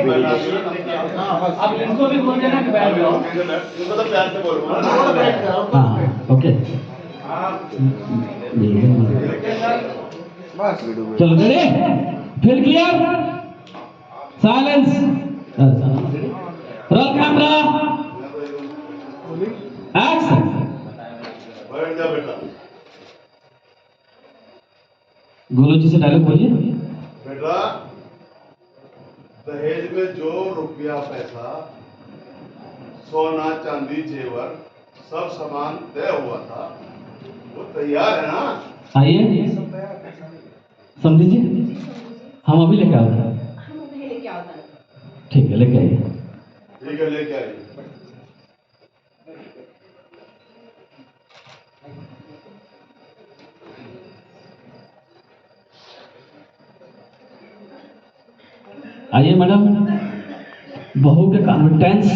अब इनको भी बोल देना कि बैठ जाओ। इनको तो प्यार से बोलो। हाँ ओके चलो रेडी फिर clear silence roll camera action बैठ जा बेटा। गोलू जी से डायलॉग बोलिए बेटा दहेज में जो रुपया पैसा सोना चांदी जेवर सब सामान तय हुआ था वो तैयार है ना? आइए समझी जी हम अभी लेके आते हैं ठीक है लेके आइए ठीक है लेके आइए। आइए मैडम बहू के कॉन्फिडेंस